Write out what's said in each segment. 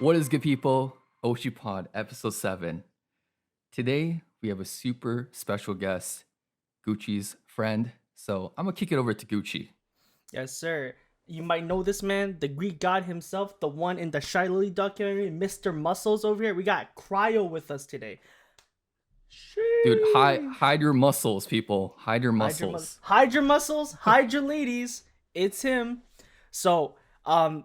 What is good, people? OshiPod episode 7. Today, we have a super special guest, Gucci's friend. So I'm going to kick it over to Gucci. Yes, sir. You might know this man, the Greek god himself, the one in the Shy Lily documentary, Mr. Muscles over here. We got Cryo with us today. Dude, Sheesh. hide your muscles, people. Hide your muscles. Hide your muscles, hide your ladies. It's him. So,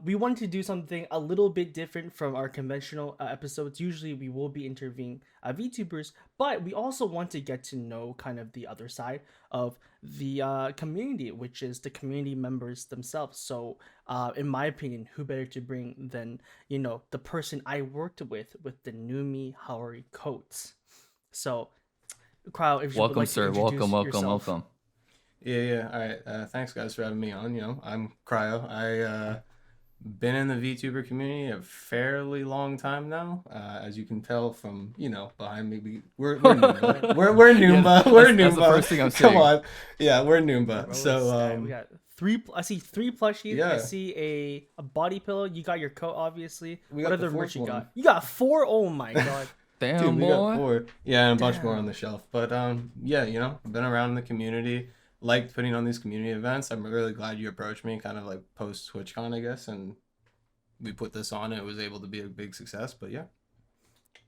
we wanted to do something a little bit different from our conventional episodes. Usually, we will be interviewing VTubers, but we also want to get to know kind of the other side of the community, which is the community members themselves. So, in my opinion, who better to bring than the person I worked with the Numi Haori coats. So, Crowd, if you would Welcome, like to sir. introduce Welcome. yourself. Yeah. All right. Thanks, guys, for having me on. I'm Cryo. I been in the VTuber community a fairly long time now. As you can tell from behind me, we're Noomba. We're Noomba. We're Noomba. That's the first thing I'm saying. Come on. Yeah, we're Noomba. Bro, So we got three. I see three plushies. Yeah. I see a body pillow. You got your coat, obviously. We What got other the merch fourth you got? one. You got four. Oh my god. Damn, dude, we boy. got 4. Yeah, and a bunch more Damn. on the shelf. But yeah, been around in the community. Liked putting on these community events. I'm really glad you approached me, kind of like post TwitchCon, I guess, and we put this on. And it was able to be a big success. But yeah,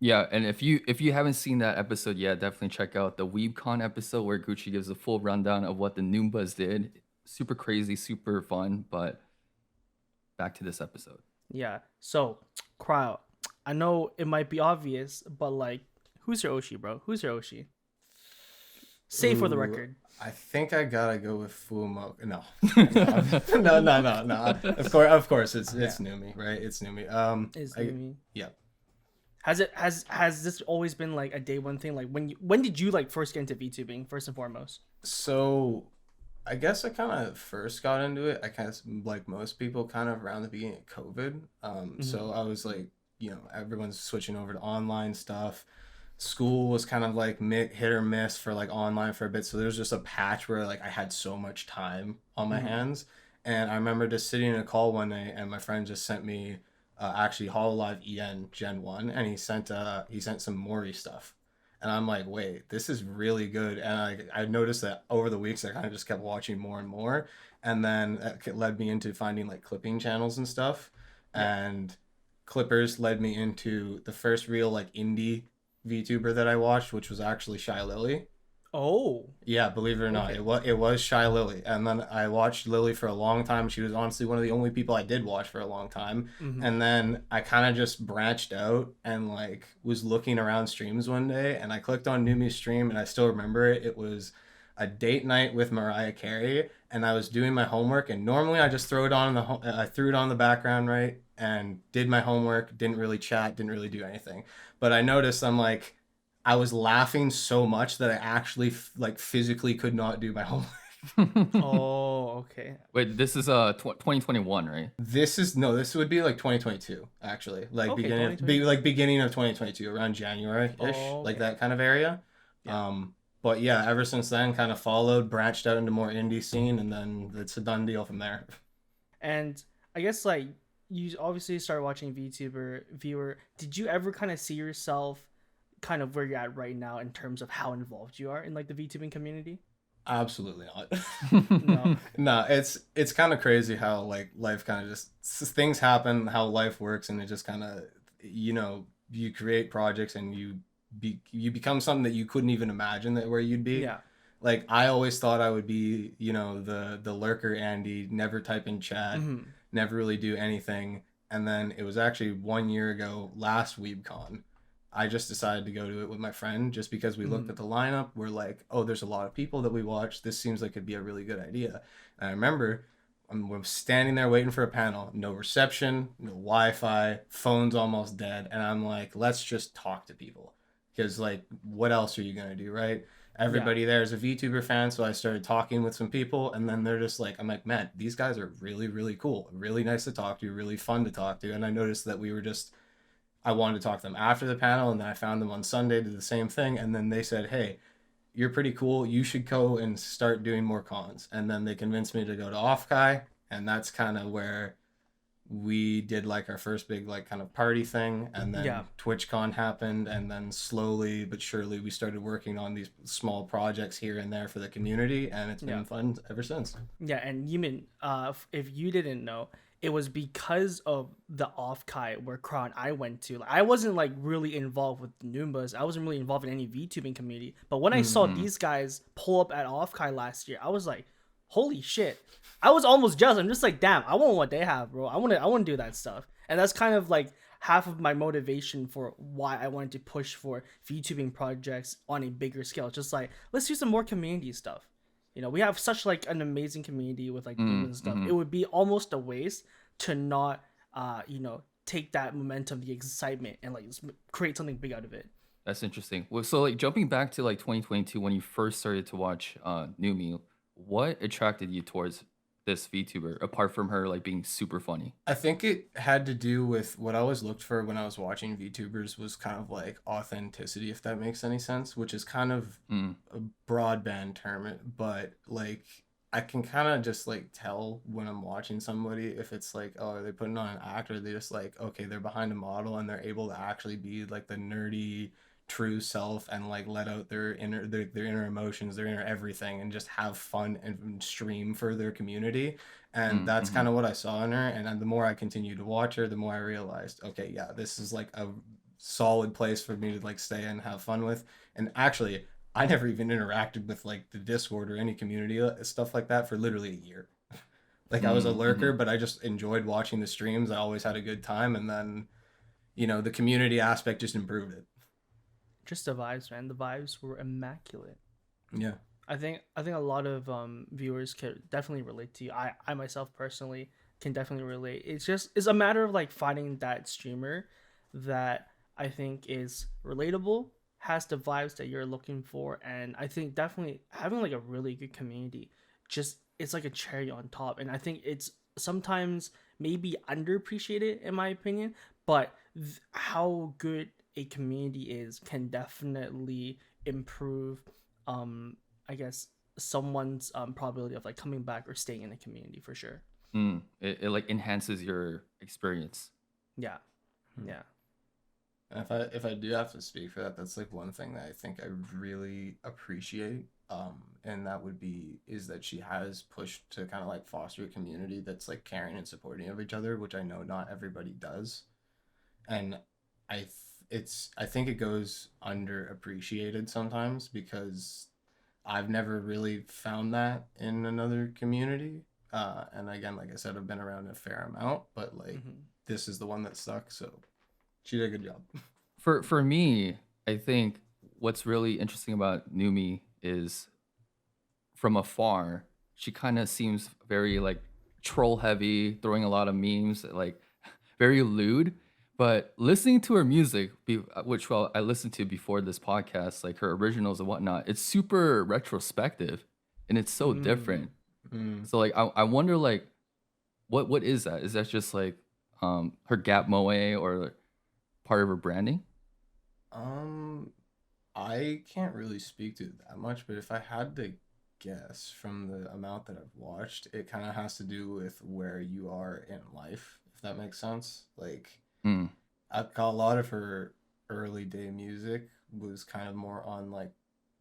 Yeah, and if you haven't seen that episode yet, definitely check out the weebcon episode where Gucci gives a full rundown of what the Noombas did. Super crazy, super fun, but back to this episode. Yeah. So, Crowd. I know it might be obvious, but like, who's your Oshi, bro? Who's your Oshi? Say for the Ooh, record. I think I gotta go with Fumo. No, no. Of course, it's Numi, right? It's Numi. Yeah. Has this always been like a day one thing? Like when did you like first get into VTubing first and foremost? So, I guess I kind of first got into it. I kind of like most people, kind of around the beginning of COVID. So I was like, everyone's switching over to online stuff. School was kind of like hit or miss for like online for a bit. So there was just a patch where like I had so much time on my hands. And I remember just sitting in a call one night and my friend just sent me actually Hololive EN Gen 1 and he sent some Mori stuff. And I'm like, wait, this is really good. And I noticed that over the weeks I kind of just kept watching more and more. And then that led me into finding like clipping channels and stuff. And clippers led me into the first real like indie VTuber that I watched, which was actually Shy Lily. Oh. Yeah, believe it or not, it was Shy Lily. And then I watched Lily for a long time. She was honestly one of the only people I did watch for a long time. And then I kind of just branched out and like was looking around streams one day and I clicked on Numi's stream and I still remember it. It was a date night with Mariah Carey and I was doing my homework and normally I just throw it on I threw it on the background, right? And did my homework, didn't really chat, didn't really do anything. But I noticed I was laughing so much that I actually like physically could not do my homework. Oh, okay. Wait, this is 2021, right? This would be like 2022 actually. Like Okay, beginning of 2022 around January-ish, Oh, like okay. that kind of area. Yeah. But yeah, ever since then kind of followed, branched out into more indie scene and then it's a done deal from there. And I guess like you obviously started watching viewer. Did you ever kind of see yourself kind of where you're at right now in terms of how involved you are in like the VTubing community? Absolutely not. No. No, it's kind of crazy how like life kind of just things happen, how life works, and it just kind of you create projects and you become something that you couldn't even imagine that where you'd be. Yeah. Like I always thought I would be the lurker Andy, never type in chat, never really do anything, and then it was actually 1 year ago, last weebcon. I just decided to go to it with my friend just because we looked at the lineup. We're like, oh, there's a lot of people that we watch. This seems like it'd be a really good idea. And I remember we're standing there waiting for a panel. No reception, no Wi-Fi, phone's almost dead. And I'm like, let's just talk to people. Because, like, what else are you going to do, right? Everybody there is a VTuber fan. So I started talking with some people. And then they're just like, I'm like, man, these guys are really, really cool. Really nice to talk to. Really fun to talk to. And I noticed that I wanted to talk to them after the panel, and then I found them on Sunday, did the same thing, and then they said, hey, you're pretty cool, you should go and start doing more cons. And then they convinced me to go to offkai, and that's kind of where we did like our first big like kind of party thing, and then Yeah. TwitchCon happened, and then slowly but surely we started working on these small projects here and there for the community, and it's been Yeah. fun ever since. Yeah, and Yumin, if you didn't know, it was because of the offkai where Kron I went to. Like, I wasn't like really involved with the Noombas. I wasn't really involved in any VTubing community. But when I saw Mm-hmm. these guys pull up at offkai last year, I was like, holy shit. I was almost jealous. I'm just like, damn, I want what they have, bro. I want to do that stuff. And that's kind of like half of my motivation for why I wanted to push for VTubing projects on a bigger scale. It's just like, let's do some more community stuff. We have such like an amazing community with like Noomba and stuff. Mm-hmm. It would be almost a waste to not, take that momentum, the excitement, and like create something big out of it. That's interesting. Well, so like jumping back to like 2022 when you first started to watch Numi, what attracted you towards this VTuber apart from her like being super funny? I think it had to do with what I always looked for when I was watching VTubers was kind of like authenticity, if that makes any sense, which is kind of Mm. a broadband term, but like I can kind of just like tell when I'm watching somebody if it's like, oh, are they putting on an act, or are they just like, okay, they're behind a model and they're able to actually be like the nerdy true self and like let out their inner emotions, their inner everything, and just have fun and stream for their community. And that's Mm-hmm. kind of what I saw in her. And then the more I continued to watch her, the more I realized, okay, yeah, this is like a solid place for me to like stay and have fun with. And actually, I never even interacted with like the Discord or any community stuff like that for literally a year. Like I was a Mm-hmm. lurker, but I just enjoyed watching the streams. I always had a good time, and then the community aspect just improved it. Just the vibes, man. The vibes were immaculate. Yeah. I think a lot of viewers could definitely relate to you. I myself personally can definitely relate. It's a matter of like finding that streamer that I think is relatable, has the vibes that you're looking for, and I think definitely having like a really good community just it's like a cherry on top. And I think it's sometimes maybe underappreciated in my opinion, but how good a community is can definitely improve I guess someone's probability of like coming back or staying in the community for sure. It like enhances your experience. Yeah, yeah, If I do have to speak for that, that's like one thing that I think I really appreciate. And that would be is that she has pushed to kind of like foster a community that's like caring and supporting of each other, which I know not everybody does. And I think it goes underappreciated sometimes because I've never really found that in another community. And again, like I said, I've been around a fair amount, but like hmm this is the one that stuck. So she did a good job. For me, I think what's really interesting about Numi is from afar, she kind of seems very like troll heavy, throwing a lot of memes, like very lewd. But listening to her music, which I listened to before this podcast, like her originals and whatnot, it's super retrospective, and it's so mm. different. Mm. So like I wonder like what is that? Is that just like her gap moe or part of her branding? Um, I can't really speak to it that much, but if I had to guess from the amount that I've watched, it kind of has to do with where you are in life, if that makes sense. Like, Mm, I've got a lot of her early day music was kind of more on like,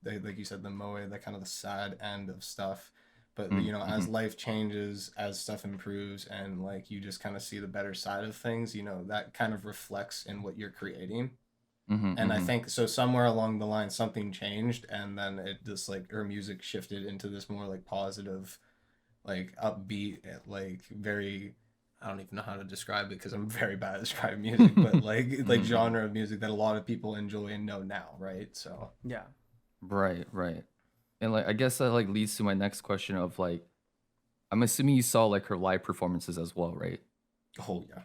like you said, the moe, the kind of the sad end of stuff. But as mhm, life changes, as stuff improves, and like you just kind of see the better side of things, that kind of reflects in what you're creating. mhm, And I mhm. think so somewhere along the line something changed, and then it just like her music shifted into this more like positive, like upbeat, like very, I don't even know how to describe it because I'm very bad at describing music, but like Mhm, mhm. genre of music that a lot of people enjoy and know now, right? So Yeah. Right, right. And like I guess that like leads to my next question of like I'm assuming you saw like her live performances as well, right? oh yeah.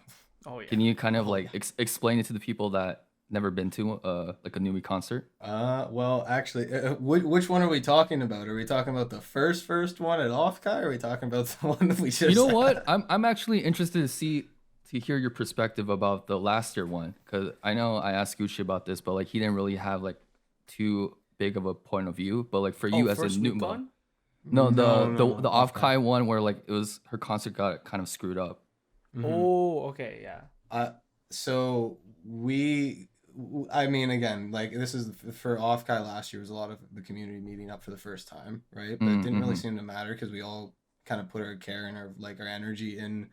Oh yeah. Can you kind of Oh like yeah. explain it to the people that never been to like a Numi concert? Well, actually, which one are we talking about? Are we talking about the first one at Offkai, or are we talking about the one that we You know just what? had? I'm actually interested to hear your perspective about the last year one because I know I asked Gucci about this, but like he didn't really have like too big of a point of view. But like for Oh, you as a first Numa, weebcon. no, No, no, the no, Offkai. Offkai one where like it was her concert got kind of screwed up. Oh, okay, yeah. So I mean, again, like this is for offkai last year was a lot of the community meeting up for the first time, right? But it didn't really seem to matter because we all kind of put our care and our energy in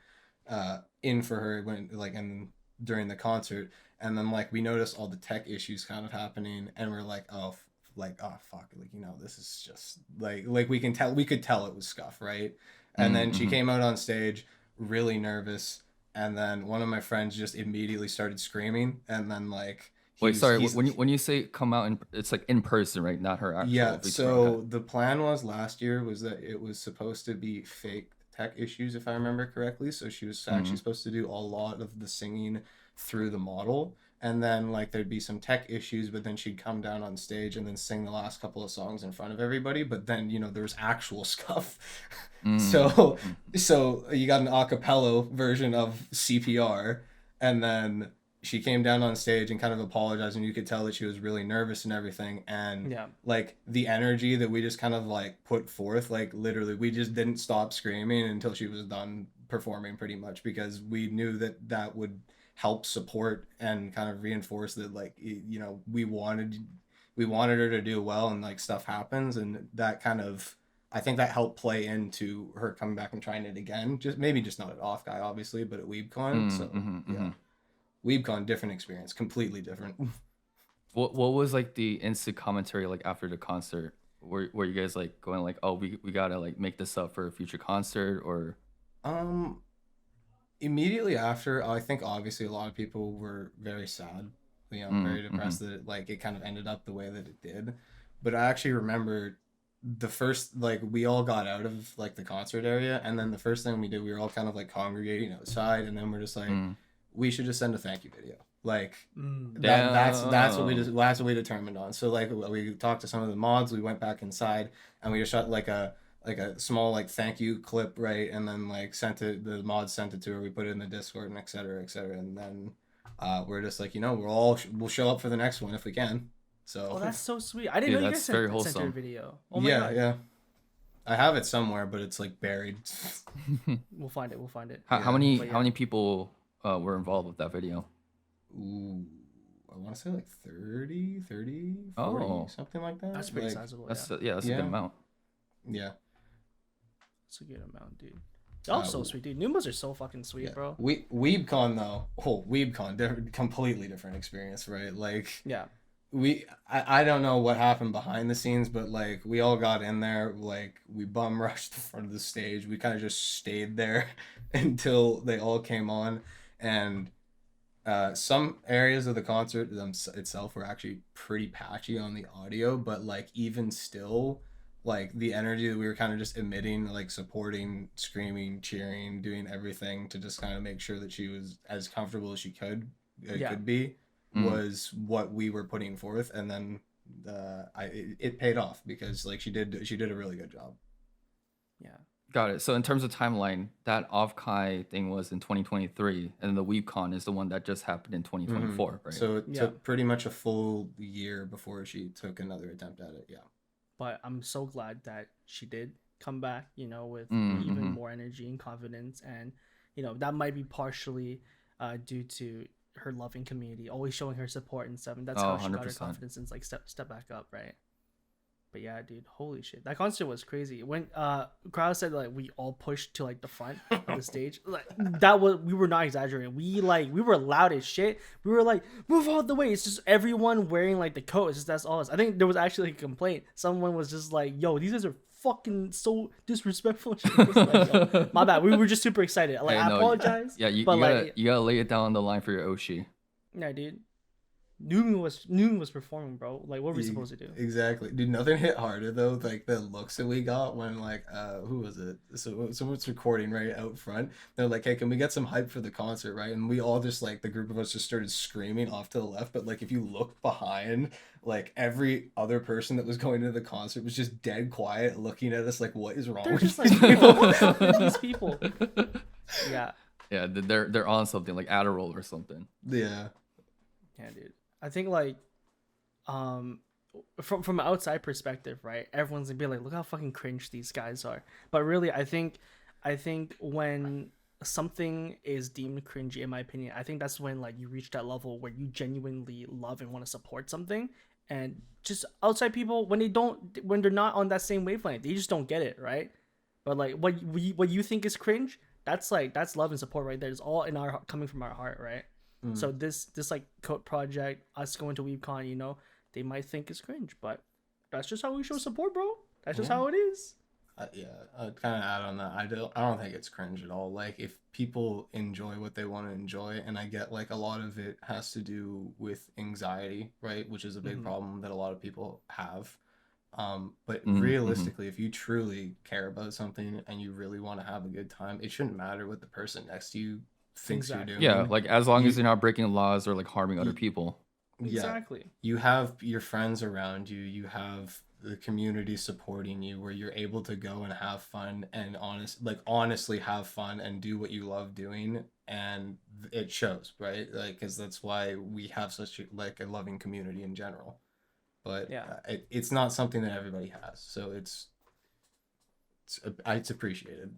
for her when like and during the concert, and then like we noticed all the tech issues kind of happening, and we're like, oh, fuck, like this is just like we could tell it was scuff, right? And then she came out on stage really nervous, and then one of my friends just immediately started screaming, and then like Wait, sorry. When you say come out, it's like in person, right? Not her actual. yeah. VTuber. So Okay. the plan was last year was that it was supposed to be fake tech issues, if I remember correctly. So she was actually supposed to do a lot of the singing through the model, and then like there'd be some tech issues, but then she'd come down on stage and then sing the last couple of songs in front of everybody. But then there was actual scuff. So you got an a cappella version of CPR, and then she came down on stage and kind of apologized, and you could tell that she was really nervous and everything. And Yeah. like the energy that we just kind of like put forth, like literally we just didn't stop screaming until she was done performing, pretty much, because we knew that that would help support and kind of reinforce that like we wanted her to do well, and like stuff happens, and that kind of, I think that helped play into her coming back and trying it again. Just maybe just not at offkai obviously, but at weebcon. So yeah. weebcon, different experience, completely different. What was like the instant commentary like after the concert? Were you guys like going like, oh, we gotta like make this up for a future concert, or? Immediately after, I think obviously a lot of people were very sad, very depressed that it kind of ended up the way that it did. But I actually remember the first, like, we all got out of like the concert area, and then the first thing we did, we were all kind of like congregating outside, and then we're just like, we should just send a thank you video. Like that's what we determined on. So like we talked to some of the mods, we went back inside, and we just shot like a small like thank you clip, right? And then like the mods sent it to her, we put it in the Discord, and et cetera, and then we're just like, we'll show up for the next one if we can. So that's so sweet. I didn't know you guys sent her a video. Oh my god. Yeah, I have it somewhere, but it's like buried. We'll find it. How many people were involved with that video? Ooh, I want to say like 30, 40, something like that. That's pretty sizable. That's a good amount. Yeah. That's a good amount, dude. Oh, so sweet, dude. Noombas are so fucking sweet, bro. weebcon though, weebcon, completely different experience, right? Like, yeah. I don't know what happened behind the scenes, but like we all got in there, like we bum rushed the front of the stage. We kind of just stayed there until they all came on, and some areas of the concert itself were actually pretty patchy on the audio, but like even still, like the energy that we were kind of just emitting, like supporting, screaming, cheering, doing everything to just kind of make sure that she was as comfortable as she could be, was what we were putting forth. And then it paid off, because like she did a really good job. Yeah. Got it. So in terms of timeline, that offkai thing was in 2023, and the weebcon is the one that just happened in 2024, right? So it took pretty much a full year before she took another attempt at it. Yeah. But I'm so glad that she did come back, with even more energy and confidence, and that might be partially due to her loving community, always showing her support and stuff, and that's how she 100%. got her confidence and like step back up, right? But yeah, dude, holy shit, that concert was crazy. When crowd said like we all pushed to like the front of the stage, like we were not exaggerating. We were loud as shit. We were like, move all the way. It's just everyone wearing like the coat. It's just that's all. I think there was actually a complaint. Someone was just like, yo, these guys are fucking so disrespectful. Like, yo, my bad. We were just super excited. Like, I apologize. Yeah, you gotta lay it down on the line for your Oshi. Yeah, dude. Numi was performing, bro. Like, what were we supposed to do? Exactly, dude. Nothing hit harder though. Like the looks that we got when like who was it? So someone's recording right out front. They're like, hey, can we get some hype for the concert, right? And we all just like the group of us just started screaming off to the left. But like if you look behind, like every other person that was going to the concert was just dead quiet, looking at us like, what is wrong? They're with just like, what are these people? Yeah. Yeah, they're on something like Adderall or something. Yeah. Yeah, dude. I think like from an outside perspective, right, everyone's gonna be like, look how fucking cringe these guys are. But really, I think when something is deemed cringy, in my opinion, I think that's when like you reach that level where you genuinely love and want to support something, and just outside people when they're not on that same wavelength, they just don't get it, right? But like what you think is cringe, that's love and support right there. It's all in our coming from our heart, right? So this like code project, us going to weebcon, they might think it's cringe, but that's just how we show support, bro. That's just how it is. Yeah, I'd kind of add on that. I don't think it's cringe at all. Like, if people enjoy what they want to enjoy, and I get like a lot of it has to do with anxiety, right? Which is a big problem that a lot of people have. But realistically, if you truly care about something and you really want to have a good time, it shouldn't matter what the person next to you thinks you're doing. Yeah, like as long as you're not breaking laws or like harming other people. Exactly. You have your friends around you, you have the community supporting you, where you're able to go and have fun and honestly have fun and do what you love doing, and it shows, right? Like, because that's why we have such a loving community in general. But it's not something that everybody has, so it's appreciated.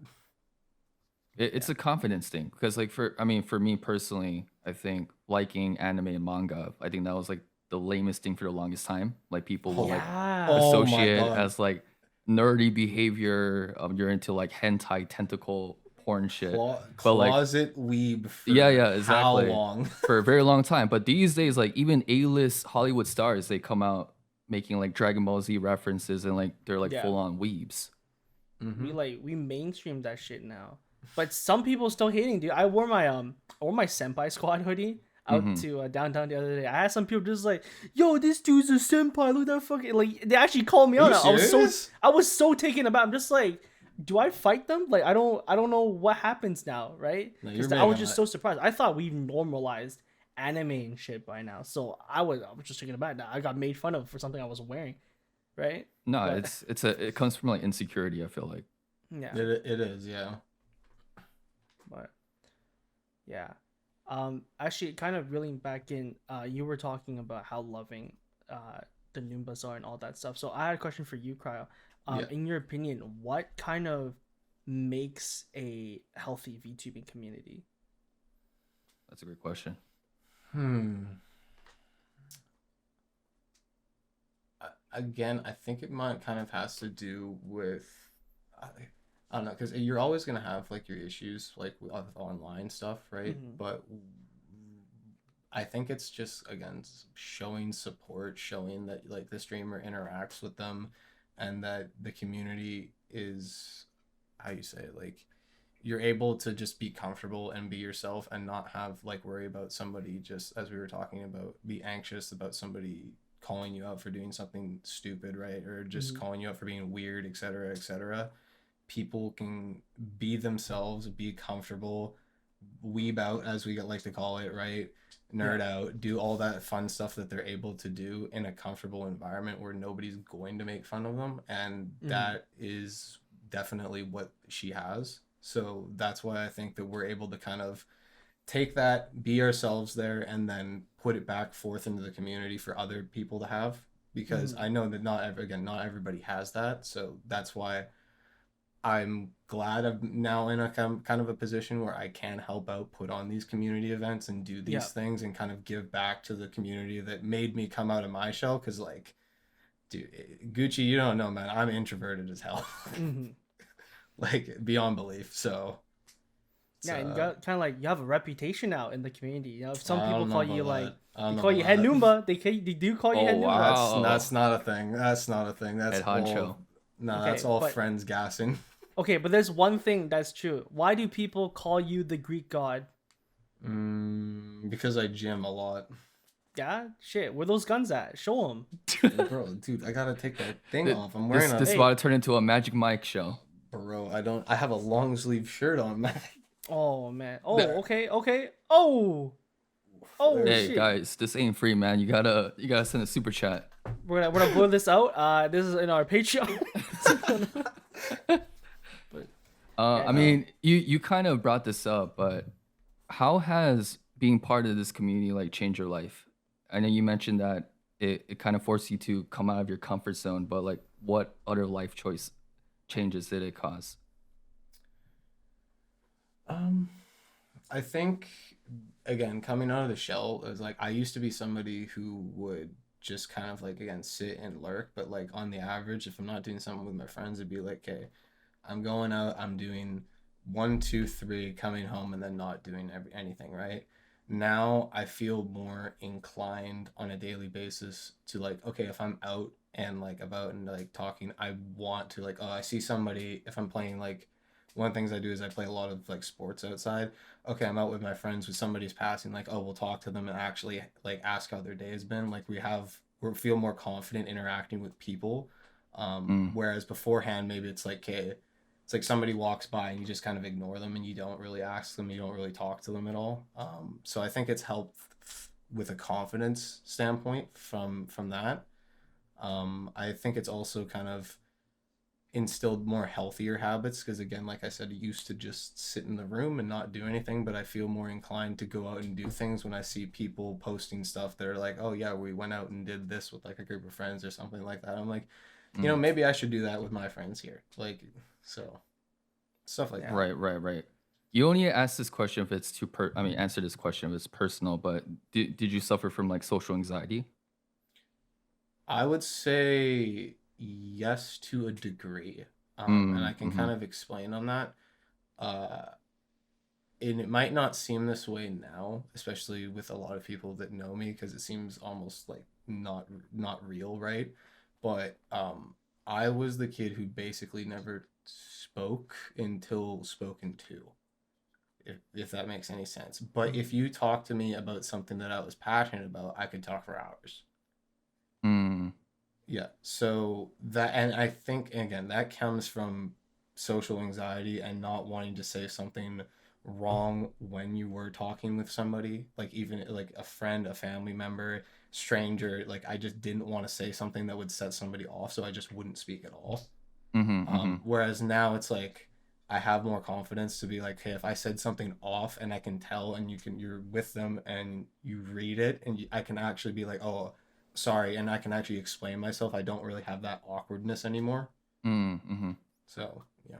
It's a confidence thing, because like for me personally, I think liking anime and manga, I think that was like the lamest thing for the longest time. Like people will like associate as like nerdy behavior. You're into like hentai tentacle porn shit, Closet weeb. For exactly. How long? For a very long time. But these days, like even A-list Hollywood stars, they come out making like Dragon Ball Z references, and like they're like full on weebs. We mainstream that shit now. But some people still hating, dude. I wore my senpai squad hoodie out to downtown the other day. I had some people just like, "Yo, this dude's a senpai. Look at that fucking." Like, they actually called me out. I was so taken aback. I'm just like, do I fight them? Like, I don't know what happens now, right? Because I was just so surprised. I thought we normalized anime and shit by now. So I was just taken aback. I got made fun of for something I was wearing, right? No, it comes from like insecurity, I feel like. Yeah. It is, yeah. But yeah, actually, kind of reeling back in, you were talking about how loving the Noombas are and all that stuff. So I had a question for you, Cryo. In your opinion, what kind of makes a healthy VTubing community? That's a great question. Again, I think it might kind of has to do with, I don't know, because you're always going to have like your issues like with online stuff, right? But I think it's just, again, showing support, showing that like the streamer interacts with them, and that the community is, how you say it, like you're able to just be comfortable and be yourself and not have like worry about somebody, just as we were talking about, be anxious about somebody calling you out for doing something stupid, right? Or just calling you out for being weird, etc., etc. People can be themselves, be comfortable, weeb out, as we like to call it, right? Nerd out, do all that fun stuff that they're able to do in a comfortable environment where nobody's going to make fun of them. And that is definitely what she has. So that's why I think that we're able to kind of take that, be ourselves there, and then put it back forth into the community for other people to have. Because I know that not everybody has that. So that's why I'm glad I'm now in a kind of a position where I can help out, put on these community events and do these things and kind of give back to the community that made me come out of my shell. Because like, dude, Gucci, you don't know, man, I'm introverted as hell. Like beyond belief. So yeah, and you got kind of like, you have a reputation now in the community. You know, if some people call you like, they call you head Noomba, they do call you head Noomba. That's not a thing. That's not a thing. That's head honcho. No, that's all friends gassing. Okay, but there's one thing that's true. Why do people call you the Greek god? Because I gym a lot. Yeah, shit. Where those guns at? Show them. Bro, dude, I gotta take that thing off. I'm wearing this is about to turn into a Magic Mike show. Bro, I have a long sleeve shirt on, man. Oh man. Oh, okay. Oh, hey shit. Guys, this ain't free, man. You gotta send a super chat. We're gonna blow this out. This is in our Patreon. I mean, you kind of brought this up, but how has being part of this community like changed your life? I know you mentioned that it kind of forced you to come out of your comfort zone, but like what other life choice changes did it cause? Um, I think again, coming out of the shell, it was like I used to be somebody who would just kind of like again sit and lurk, but like on the average, if I'm not doing something with my friends, it'd be like, okay, I'm going out, I'm doing one, two, three, coming home, and then not doing anything, right? Now I feel more inclined on a daily basis to like, okay, if I'm out and like about and like talking, I want to like, oh, I see somebody, if I'm playing like, one of the things I do is I play a lot of like sports outside. Okay, I'm out with my friends, with somebody's passing, like, oh, we'll talk to them and actually like ask how their day has been. Like we feel more confident interacting with people. Mm. Whereas beforehand, maybe it's like, okay, it's like somebody walks by and you just kind of ignore them and you don't really ask them, you don't really talk to them at all. So I think it's helped with a confidence standpoint from that. I think it's also kind of instilled more healthier habits because again, like I said, I used to just sit in the room and not do anything, but I feel more inclined to go out and do things when I see people posting stuff that are like, oh yeah, we went out and did this with like a group of friends or something like that. I'm like, Mm. maybe I should do that with my friends here, like, so stuff like Yeah. that. Right. You only ask this question if it's answer this question if it's personal, but did you suffer from like social anxiety? I would say yes to a degree. And I can Mm-hmm. kind of explain on that. Uh, and it might not seem this way now, especially with a lot of people that know me, because it seems almost like not real, right? But I was the kid who basically never spoke until spoken to, if that makes any sense. But if you talk to me about something that I was passionate about, I could talk for hours. Mm. Yeah. So that, and I think again, that comes from social anxiety and not wanting to say something wrong when you were talking with somebody, like even like a friend, a family member, stranger. Like I just didn't want to say something that would set somebody off, so I just wouldn't speak at all. Mm-hmm. Mm-hmm. Whereas now it's like I have more confidence to be like, hey, if I said something off and I can tell and you're with them and you read it and I can actually be like, oh, sorry, and I can actually explain myself. I don't really have that awkwardness anymore. Mm-hmm. So yeah.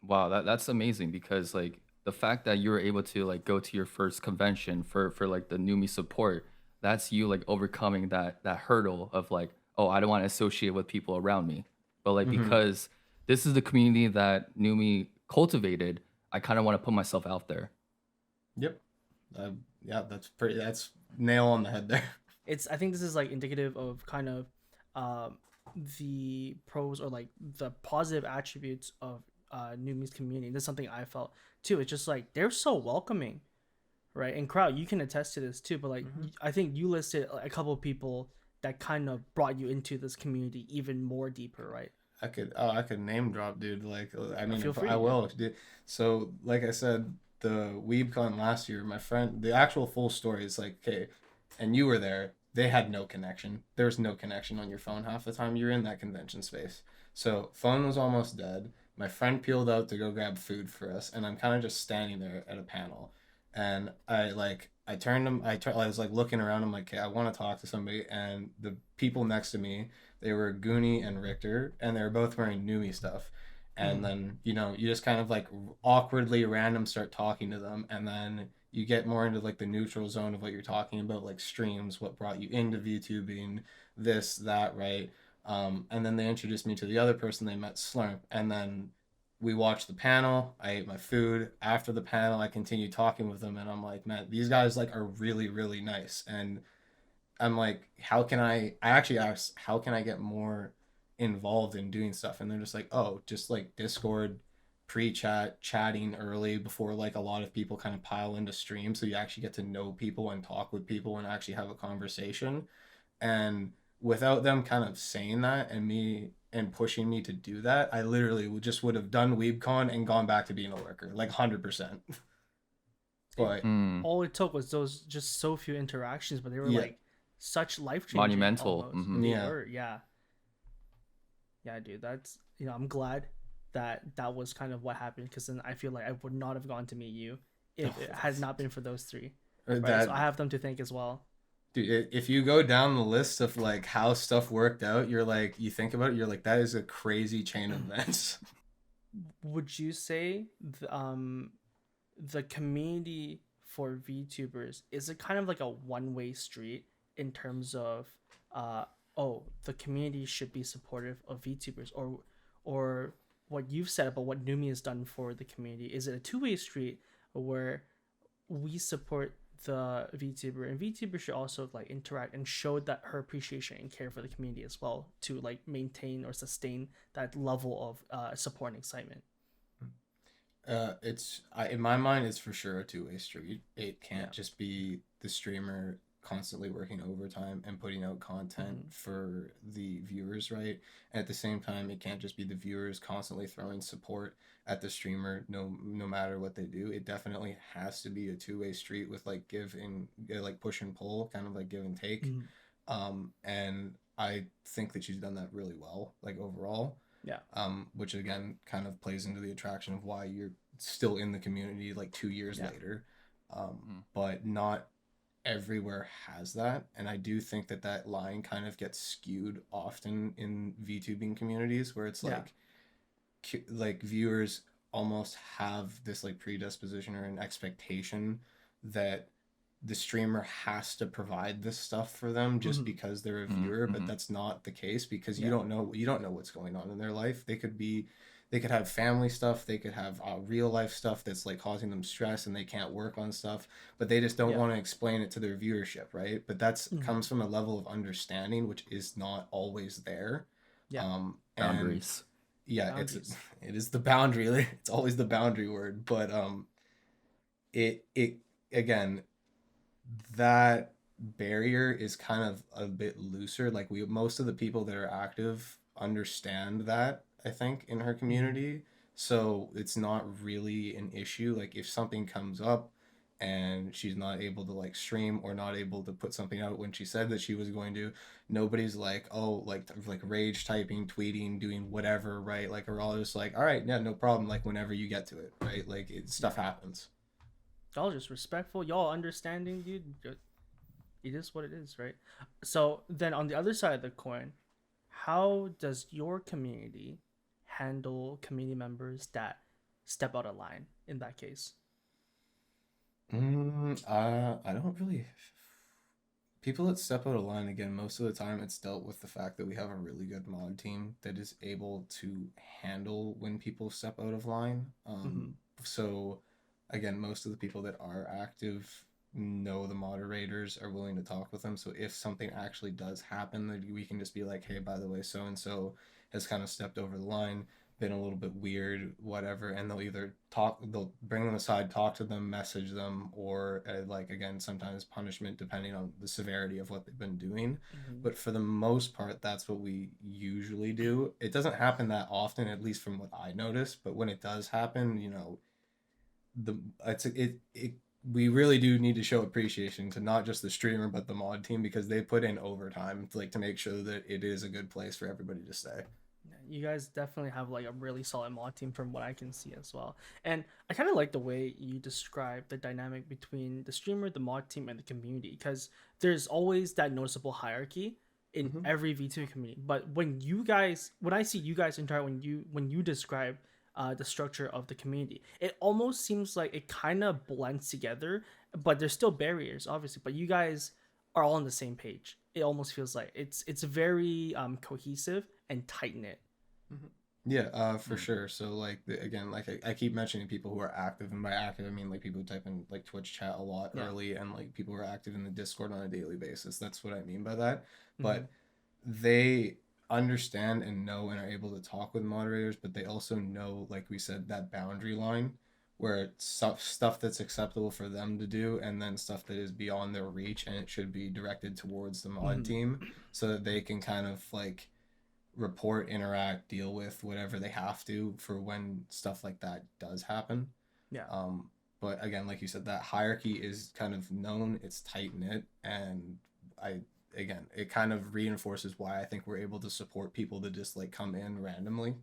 Wow, that's amazing because like the fact that you were able to like go to your first convention for like the Numi support, that's you like overcoming that hurdle of like, oh, I don't want to associate with people around me. But like Mm-hmm. because this is the community that Numi cultivated, I kind of want to put myself out there. Yep. Yeah, that's pretty. That's nail on the head there. I think this is like indicative of kind of um the pros or like the positive attributes of Numi's community. This is something I felt too. It's just like they're so welcoming, right? And crowd, you can attest to this too. But like, Mm-hmm. I think you listed a couple of people that kind of brought you into this community even more deeper, right? I could name drop, dude. Like, I mean, Feel if I free, yeah. will, dude. So, like I said, the weebcon last year, my friend, the actual full story is like, okay, and you were there. They had no connection. There was no connection on your phone half the time you were in that convention space. So, phone was almost dead. My friend peeled out to go grab food for us, and I'm kind of just standing there at a panel, and I turned him. I was like looking around. I'm like, okay, I want to talk to somebody, and the people next to me, they were Goonie and Richter, and they were both wearing Numi stuff. And Mm. then, you just kind of like awkwardly random start talking to them. And then you get more into like the neutral zone of what you're talking about, like streams, what brought you into VTubing, this, that, right? And then they introduced me to the other person they met, Slurp. And then we watched the panel. I ate my food. After the panel, I continued talking with them. And I'm like, man, these guys like are really, really nice. And I'm like, how can I actually asked, how can I get more involved in doing stuff? And they're just like, oh, just like Discord pre-chat, chatting early before like a lot of people kind of pile into stream. So you actually get to know people and talk with people and actually have a conversation. And without them kind of saying that and me and pushing me to do that, I literally would have done WeebCon and gone back to being a lurker, like 100%. It But Mm. all it took was those just so few interactions, but they were yeah, like such life changing Monumental. almost. Mm-hmm. They yeah, were, yeah. Yeah, dude, that's I'm glad that that was kind of what happened because then I feel like I would not have gone to meet you if it had not been for those three, right? So that I have them to thank as well. Dude, if you go down the list of like how stuff worked out, you're like, you think about it, you're like, that is a crazy chain of events. Would you say, um, the community for VTubers, is it kind of like a one-way street in terms of the community should be supportive of VTubers, or what you've said about what Numi has done for the community? Is it a two-way street where we support the VTuber, and VTuber should also like interact and show that her appreciation and care for the community as well, to like maintain or sustain that level of support and excitement? In my mind, it's for sure a two-way street. It can't just be the streamer constantly working overtime and putting out content for the viewers, right? And at the same time, it can't just be the viewers constantly throwing support at the streamer, no matter what they do. It definitely has to be a two-way street with like give and like push and pull, kind of like give and take. And I think that she's done that really well, like overall. Yeah. Which again kind of plays into the attraction of why you're still in the community like 2 years later. But not everywhere has that, and I do think that that line kind of gets skewed often in VTubing communities, where it's like viewers almost have this like predisposition or an expectation that the streamer has to provide this stuff for them just because they're a viewer, but that's not the case, because you don't know what's going on in their life. They could have family stuff, they could have real life stuff that's like causing them stress and they can't work on stuff, but they just don't want to explain it to their viewership, right? But that's comes from a level of understanding which is not always there. Boundaries. It is the boundary. It's always the boundary word, but it again, that barrier is kind of a bit looser. Like most of the people that are active understand that, I think, in her community, so it's not really an issue. Like if something comes up and she's not able to like stream or not able to put something out when she said that she was going to, nobody's like, oh, like rage typing, tweeting, doing whatever, right? Like we're all just like, all right, yeah, no problem, like whenever you get to it, right? Like stuff happens. Y'all just respectful, y'all understanding, dude. It is what it is, right? So then on the other side of the coin, how does your community handle community members that step out of line in that case? I don't really. People that step out of line, again, most of the time it's dealt with the fact that we have a really good mod team that is able to handle when people step out of line. So again, most of the people that are active know the moderators, are willing to talk with them. So if something actually does happen, then we can just be like, hey, by the way, so and so has kind of stepped over the line, been a little bit weird, whatever, and they'll bring them aside, talk to them, message them, or like again, sometimes punishment depending on the severity of what they've been doing. But for the most part, that's what we usually do. It doesn't happen that often, at least from what I noticed, but when it does happen, we really do need to show appreciation to not just the streamer but the mod team, because they put in overtime to make sure that it is a good place for everybody to stay. You guys definitely have like a really solid mod team from what I can see as well. And I kind of like the way you describe the dynamic between the streamer, the mod team, and the community, because there's always that noticeable hierarchy in every VTuber community. But when I see you guys interact, when you describe the structure of the community, it almost seems like it kind of blends together, but there's still barriers, obviously. But you guys are all on the same page. It almost feels like it's very cohesive and tight knit. Yeah, for sure. So like again, like I keep mentioning people who are active, and by active I mean like people who type in like Twitch chat a lot early, and like people who are active in the Discord on a daily basis. That's what I mean by that. But they understand and know and are able to talk with moderators, but they also know, like we said, that boundary line where it's stuff that's acceptable for them to do, and then stuff that is beyond their reach, and it should be directed towards the mod team, so that they can kind of like report, interact, deal with whatever they have to for when stuff like that does happen. But again, like you said, that hierarchy is kind of known, it's tight knit, and it kind of reinforces why I think we're able to support people that just like come in randomly.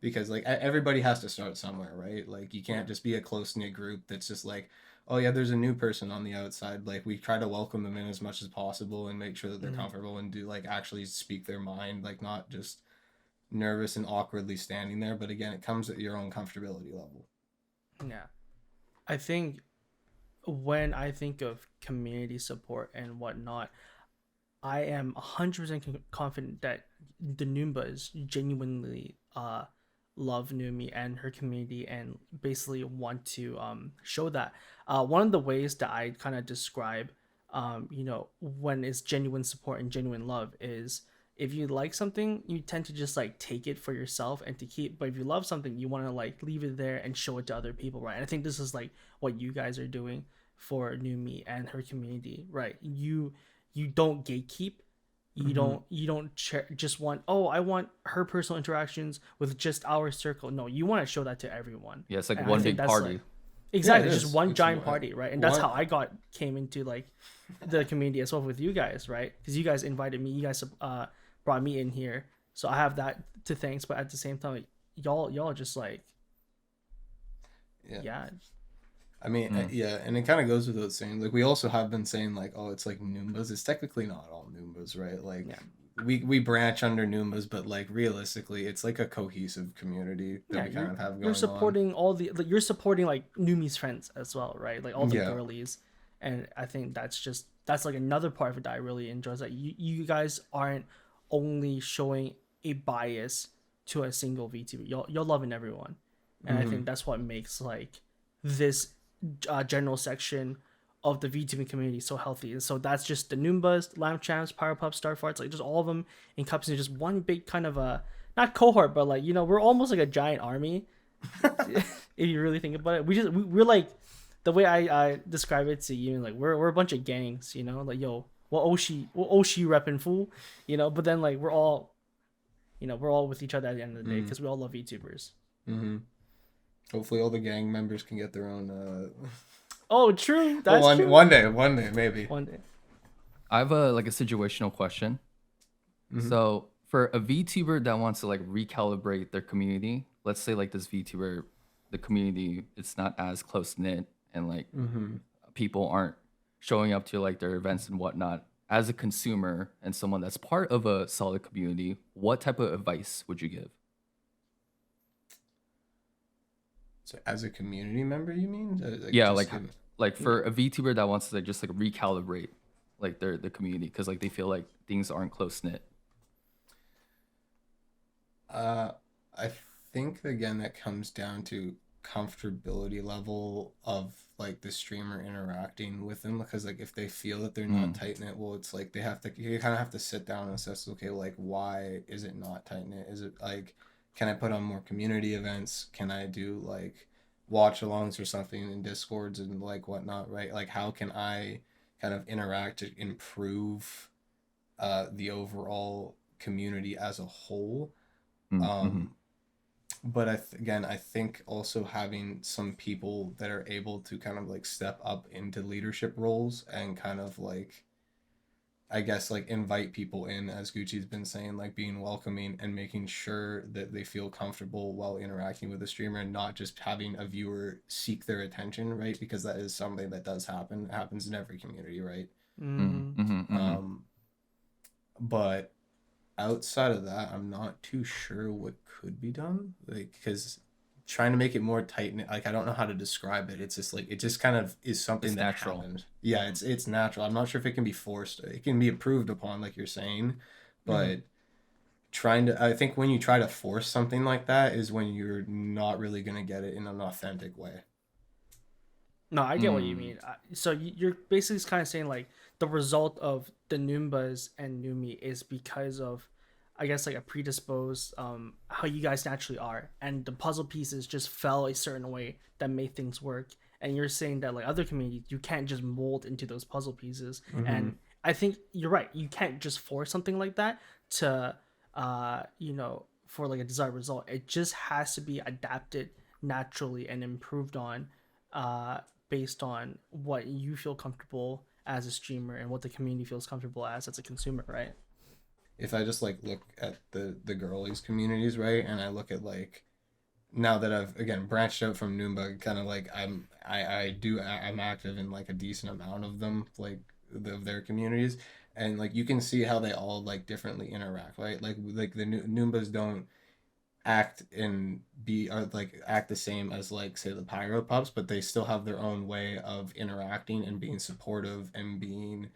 Because like everybody has to start somewhere, right? Like you can't just be a close knit group that's just like, oh yeah, there's a new person on the outside. Like we try to welcome them in as much as possible and make sure that they're comfortable and do like actually speak their mind, like not just nervous and awkwardly standing there. But again, it comes at your own comfortability level. Yeah. I think when I think of community support and whatnot, I am 100% confident that the Noombas genuinely love Numi and her community and basically want to show that. One of the ways that I kind of describe, when it's genuine support and genuine love is if you like something, you tend to just like take it for yourself and to keep. But if you love something, you want to like leave it there and show it to other people, right? And I think this is like what you guys are doing for Numi and her community, right? You don't gatekeep. Just want, oh, I want her personal interactions with just our circle. No, you want to show that to everyone. Yeah, it's like And one big party. like, exactly, Yeah, it just is. one It's giant one- party, right? And that's one- how I came into like the community as well with you guys, right? Because you guys invited me, you guys brought me in here, so I have that to thanks. But at the same time, like, y'all just like, yeah. I mean, yeah, and it kind of goes without saying. Like, we also have been saying, like, oh, it's like Noombas. It's technically not all Noombas, right? Like, Yeah. we branch under Noombas, but like realistically, it's like a cohesive community that we kind of have going You're supporting all the like, you're supporting like Numi's friends as well, right? Like all the Yeah. girlies, and I think that's like another part of it that I really enjoy. Is that you guys aren't only showing a bias to a single VTuber. You're loving everyone, and I think that's what makes like this general section of the VTubing community so healthy. And so that's just the Noombas, Lamb Champs, Power Pup, Star Farts, like just all of them encompassing just one big kind of a not cohort, but like we're almost like a giant army. If you really think about it, we're like the way I describe it to you, like we're a bunch of gangs, like yo, we're Oshi repping fool, but then like we're all with each other at the end of the day because we all love VTubers. Mm-hmm. Hopefully, all the gang members can get their own. Oh, true. That's true. One day, maybe. One day. I have a situational question. So for a VTuber that wants to like recalibrate their community, let's say like this VTuber, the community, it's not as close knit and like people aren't showing up to like their events and whatnot. As a consumer and someone that's part of a solid community, what type of advice would you give? So, as a community member, you mean? Yeah, just like for a VTuber that wants to like, just like recalibrate like the community because like they feel like things aren't close knit. I think again that comes down to comfortability level of like the streamer interacting with them, because like if they feel that they're not tight knit, well, it's like you kind of have to sit down and assess, okay, like why is it not tight knit? Is it like, can I put on more community events? Can I do like watch alongs or something in Discords and like whatnot, right? Like how can I kind of interact to improve the overall community as a whole? But I think also having some people that are able to kind of like step up into leadership roles and kind of like, I guess, like invite people in, as Gucci's been saying, like being welcoming and making sure that they feel comfortable while interacting with the streamer and not just having a viewer seek their attention, right? Because that is something that does happen. It happens in every community, right? But outside of that, I'm not too sure what could be done, like, because trying to make it more tight, like I don't know how to describe it. It's just like it just kind of is something that natural. happened. Yeah, it's natural. I'm not sure if it can be forced. It can be improved upon, like you're saying, but I think when you try to force something like that is when you're not really gonna get it in an authentic way. No, I get what you mean. So you're basically kind of saying like the result of the Noombas and Numi is because of, I guess, like a predisposed how you guys naturally are, and the puzzle pieces just fell a certain way that made things work. And you're saying that like other communities, you can't just mold into those puzzle pieces. And I think you're right. You can't just force something like that to for like a desired result. It just has to be adapted naturally and improved on based on what you feel comfortable as a streamer and what the community feels comfortable as a consumer, right? If I just like look at the girlies communities, right, and I look at like, now that I've again branched out from Noomba, kind of like I'm active in like a decent amount of them, like of their communities, and like you can see how they all like differently interact, right? Like the Noombas don't act the same as like say the pyro pups, but they still have their own way of interacting and being supportive and being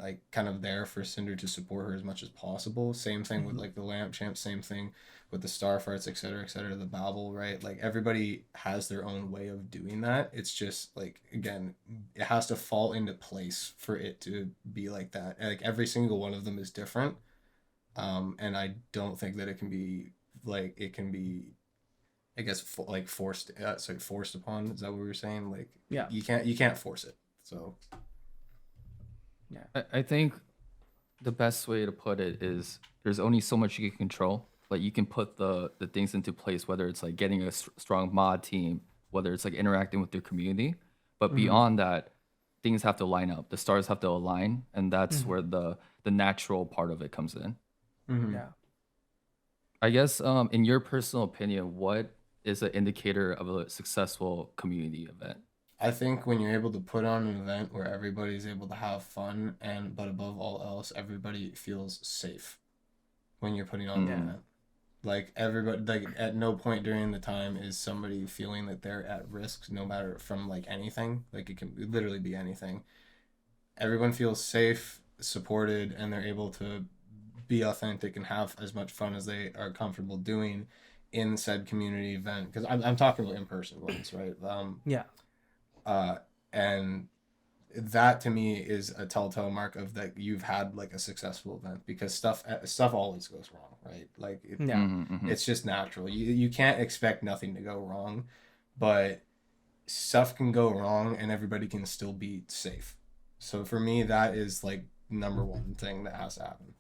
like kind of there for Cinder to support her as much as possible. Same thing with like the lamp champ, same thing with the starfarts, etc., the babble, right? Like everybody has their own way of doing that. It's just like again, it has to fall into place for it to be like that. Like every single one of them is different. And I don't think that it can be I guess like forced upon. Is that what we were saying? Like Yeah. you can't force it. So I think the best way to put it is there's only so much you can control. Like you can put the things into place, whether it's like getting a strong mod team, whether it's like interacting with your community. But beyond that, things have to line up. The stars have to align, and that's where the natural part of it comes in. Yeah. I guess in your personal opinion, what is an indicator of a successful community event? I think when you're able to put on an event where everybody's able to have fun but above all else, everybody feels safe when you're putting on the event. Like everybody, like at no point during the time is somebody feeling that they're at risk, no matter from like anything. Like it can literally be anything. Everyone feels safe, supported, and they're able to be authentic and have as much fun as they are comfortable doing in said community event. Because I'm talking about in-person ones, right? Yeah. And that to me is a telltale mark of that you've had like a successful event, because stuff always goes wrong, right? Like it's just natural. You can't expect nothing to go wrong, but stuff can go wrong and everybody can still be safe. So for me, that is like number one thing that has to happen.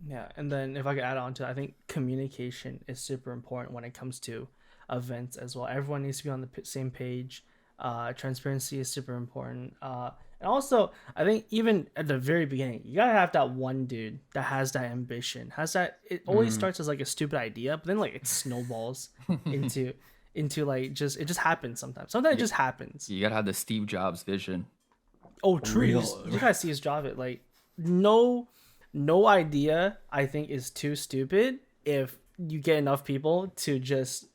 Yeah, and then if I could add on to that, I think communication is super important when it comes to events as well. Everyone needs to be on the same page. Transparency is super important. And also, I think even at the very beginning, you gotta have that one dude that has that ambition, has that. It always starts as like a stupid idea, but then like it snowballs into like it just happens sometimes. Sometimes it just happens. You gotta have the Steve Jobs vision. Oh, true. You gotta see his job. It like no idea I think is too stupid if you get enough people to just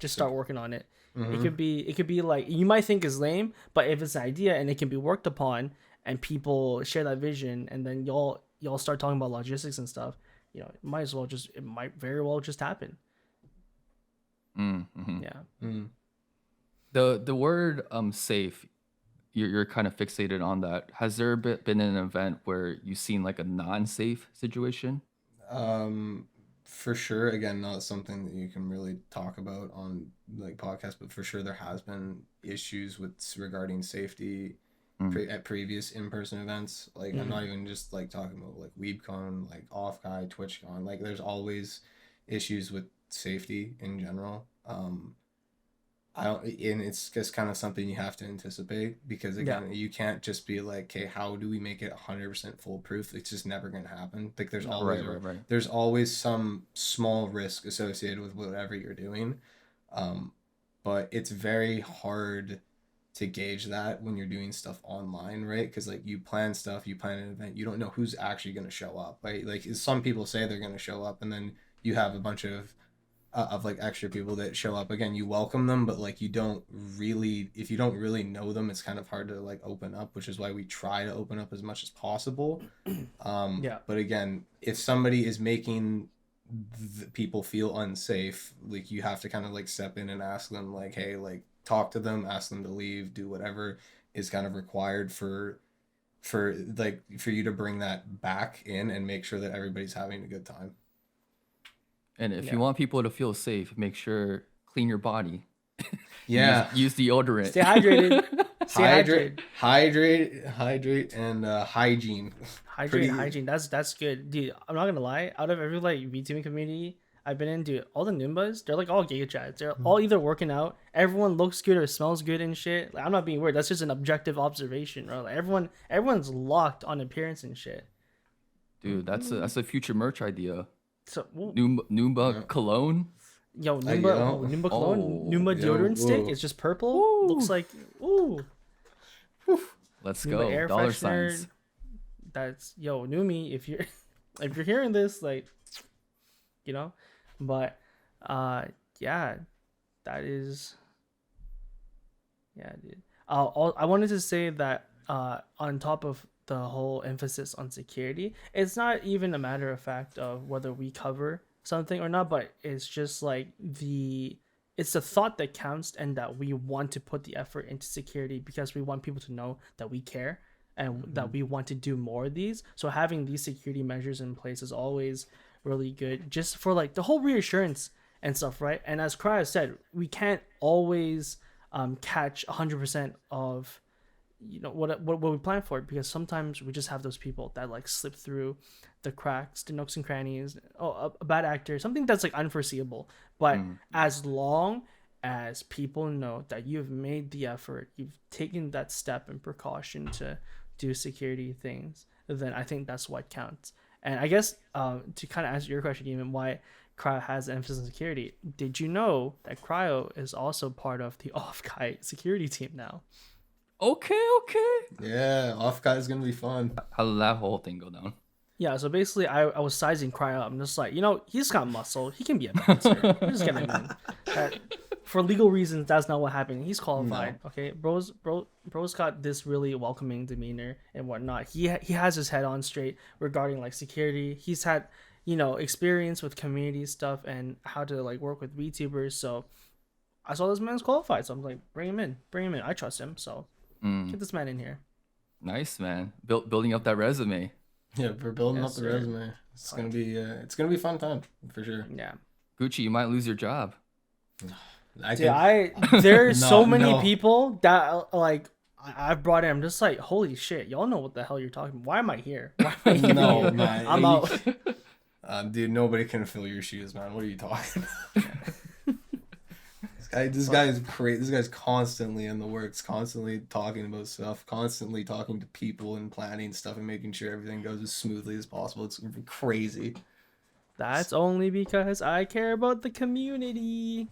start working on it. It could be like you might think is lame, but if it's an idea and it can be worked upon and people share that vision, and then y'all start talking about logistics and stuff, it might very well just happen. Yeah. The word safe, you're kind of fixated on that. Has there been an event where you've seen like a non-safe situation? For sure, again, not something that you can really talk about on like podcasts, but for sure there has been issues regarding safety at previous in-person events. Like I'm not even just like talking about like weebcon, like offkai, twitchcon. Like there's always issues with safety in general. And it's just kind of something you have to anticipate, because again, you can't just be like, okay, how do we make it 100% foolproof? It's just never going to happen. Like there's always there's always some small risk associated with whatever you're doing, but it's very hard to gauge that when you're doing stuff online, right? Because like you plan an event, you don't know who's actually going to show up, right? Like some people say they're going to show up, and then you have a bunch of like extra people that show up. Again, you welcome them, but like if you don't really know them, it's kind of hard to like open up, which is why we try to open up as much as possible. But again, if somebody is making people feel unsafe, like you have to kind of like step in and ask them like, hey, like talk to them, ask them to leave, do whatever is kind of required for you to bring that back in and make sure that everybody's having a good time. And if you want people to feel safe, make sure clean your body. Yeah. Use deodorant. Stay hydrated. Hydrate, and hygiene. Hygiene. That's good, dude. I'm not gonna lie. Out of every like VTubing community I've been in, dude, all the Noombas, they're like all Giga Chads. They're all either working out. Everyone looks good or smells good and shit. Like I'm not being weird. That's just an objective observation, bro. Like everyone's locked on appearance and shit. Dude, that's a future merch idea. So Noomba cologne. Yo, Noomba cologne, Noomba deodorant stick. It's just purple. Ooh. Looks like Let's Noomba go. air Dollar freshener. signs. That's Numi. If you're hearing this, like, But yeah, that is dude. I wanted to say that on top of the whole emphasis on security, it's not even a matter of fact of whether we cover something or not, but it's just like it's the thought that counts, and that we want to put the effort into security because we want people to know that we care and that we want to do more of these. So having these security measures in place is always really good, just for like the whole reassurance and stuff, right? And as Cryo said, we can't always catch 100% of what we plan for, because sometimes we just have those people that like slip through the cracks, the nooks and crannies. A bad actor, something that's like unforeseeable. But as long as people know that you've made the effort, you've taken that step and precaution to do security things, then I think that's what counts. And I guess to kind of answer your question, even why Cryo has emphasis on security, did you know that Cryo is also part of the offkai security team now? Okay. Yeah, offkai is gonna be fun. How did that whole thing go down? Yeah, so basically, I was sizing Cryo up. I'm just like, he's got muscle. He can be a bouncer. We're just gonna that, for legal reasons, that's not what happened. He's qualified. No. Okay, bro's got this really welcoming demeanor and whatnot. He has his head on straight regarding like security. He's had experience with community stuff and how to like work with VTubers. So I saw this man's qualified. So I'm like, bring him in. I trust him. So get this man in here. Nice, man. Building up that resume. Yeah, we're building up the resume. It's gonna be a fun time for sure. Yeah. Gucci, you might lose your job. There's so many people that like I've brought in. I'm just like, holy shit, y'all know what the hell you're talking about. Why am I here? No, man. I'm out. Dude, nobody can fill your shoes, man. What are you talking about? This guy is crazy. This guy's constantly in the works, constantly talking about stuff, constantly talking to people and planning stuff and making sure everything goes as smoothly as possible. It's crazy. That's only because I care about the community.